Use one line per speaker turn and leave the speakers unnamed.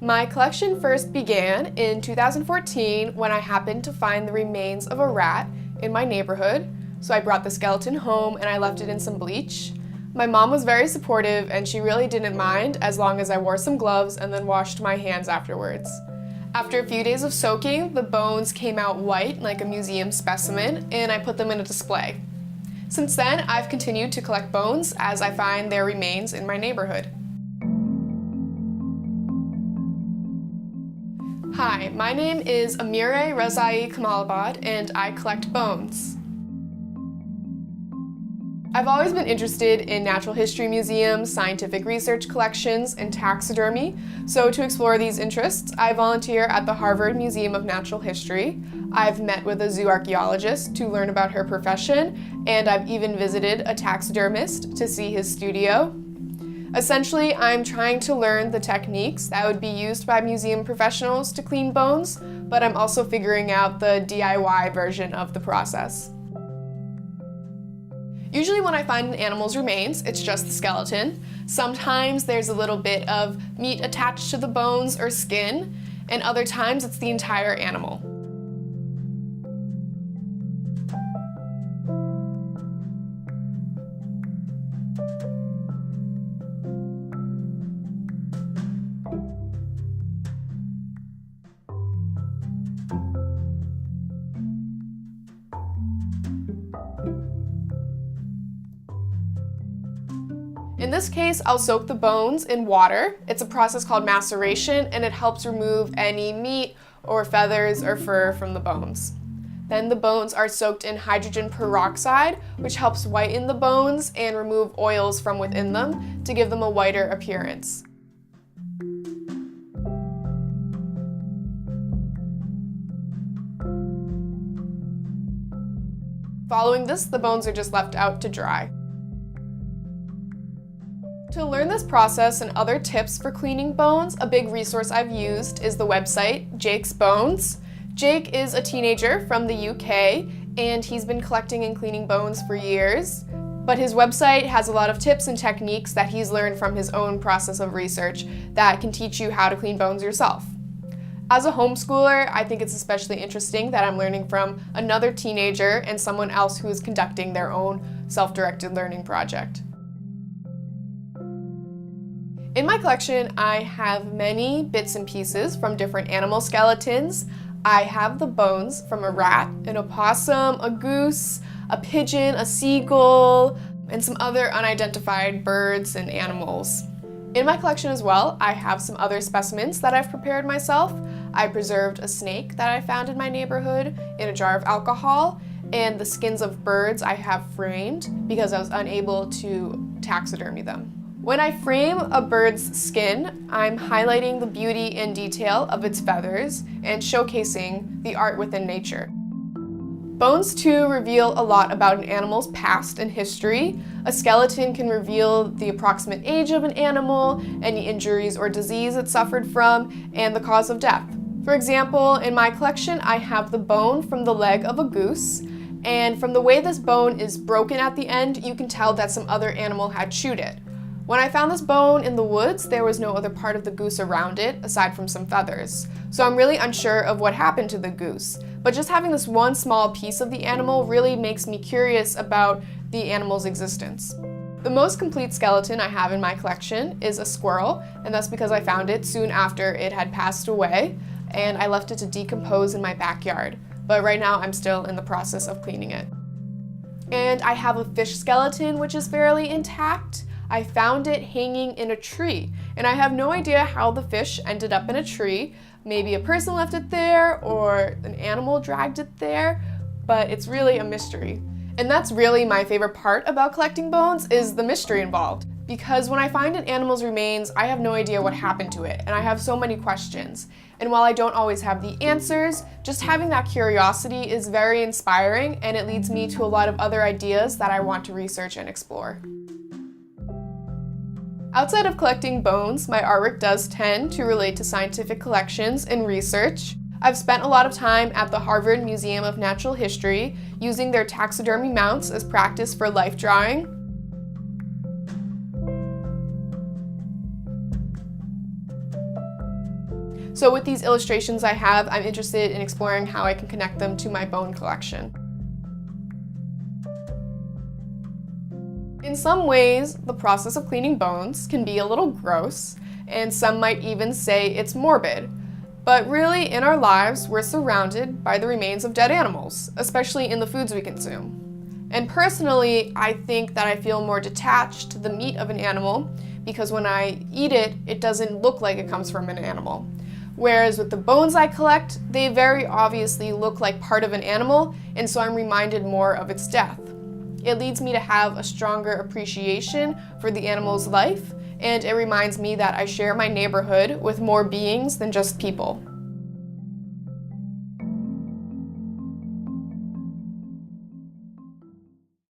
My collection first began in 2014 when I happened to find the remains of a rat in my neighborhood. So I brought the skeleton home and I left it in some bleach. My mom was very supportive and she really didn't mind as long as I wore some gloves and then washed my hands afterwards. After a few days of soaking, the bones came out white like a museum specimen and I put them in a display. Since then, I've continued to collect bones as I find their remains in my neighborhood. Hi, my name is Amireh Rezaei-Kamalabad and I collect bones. I've always been interested in natural history museums, scientific research collections, and taxidermy, so to explore these interests, I volunteer at the Harvard Museum of Natural History. I've met with a zoo archaeologist to learn about her profession, and I've even visited a taxidermist to see his studio. Essentially, I'm trying to learn the techniques that would be used by museum professionals to clean bones, but I'm also figuring out the DIY version of the process. Usually when I find an animal's remains, it's just the skeleton. Sometimes there's a little bit of meat attached to the bones or skin, and other times it's the entire animal. In this case, I'll soak the bones in water. It's a process called maceration, and it helps remove any meat or feathers or fur from the bones. Then the bones are soaked in hydrogen peroxide, which helps whiten the bones and remove oils from within them to give them a whiter appearance. Following this, the bones are just left out to dry. To learn this process and other tips for cleaning bones, a big resource I've used is the website Jake's Bones. Jake is a teenager from the UK and he's been collecting and cleaning bones for years. But his website has a lot of tips and techniques that he's learned from his own process of research that can teach you how to clean bones yourself. As a homeschooler, I think it's especially interesting that I'm learning from another teenager and someone else who is conducting their own self-directed learning project. In my collection, I have many bits and pieces from different animal skeletons. I have the bones from a rat, an opossum, a goose, a pigeon, a seagull, and some other unidentified birds and animals. In my collection as well, I have some other specimens that I've prepared myself. I preserved a snake that I found in my neighborhood in a jar of alcohol, and the skins of birds I have framed because I was unable to taxidermy them. When I frame a bird's skin, I'm highlighting the beauty and detail of its feathers and showcasing the art within nature. Bones too reveal a lot about an animal's past and history. A skeleton can reveal the approximate age of an animal, any injuries or disease it suffered from, and the cause of death. For example, in my collection, I have the bone from the leg of a goose, and from the way this bone is broken at the end, you can tell that some other animal had chewed it. When I found this bone in the woods, there was no other part of the goose around it, aside from some feathers. So I'm really unsure of what happened to the goose. But just having this one small piece of the animal really makes me curious about the animal's existence. The most complete skeleton I have in my collection is a squirrel, and that's because I found it soon after it had passed away, and I left it to decompose in my backyard. But right now I'm still in the process of cleaning it. And I have a fish skeleton, which is fairly intact. I found it hanging in a tree, and I have no idea how the fish ended up in a tree. Maybe a person left it there, or an animal dragged it there, but it's really a mystery. And that's really my favorite part about collecting bones, is the mystery involved. Because when I find an animal's remains, I have no idea what happened to it, and I have so many questions. And while I don't always have the answers, just having that curiosity is very inspiring, and it leads me to a lot of other ideas that I want to research and explore. Outside of collecting bones, my artwork does tend to relate to scientific collections and research. I've spent a lot of time at the Harvard Museum of Natural History using their taxidermy mounts as practice for life drawing. So with these illustrations I have, I'm interested in exploring how I can connect them to my bone collection. In some ways, the process of cleaning bones can be a little gross, and some might even say it's morbid. But really, in our lives, we're surrounded by the remains of dead animals, especially in the foods we consume. And personally, I think that I feel more detached to the meat of an animal because when I eat it, it doesn't look like it comes from an animal. Whereas with the bones I collect, they very obviously look like part of an animal, and so I'm reminded more of its death. It leads me to have a stronger appreciation for the animal's life, and it reminds me that I share my neighborhood with more beings than just people.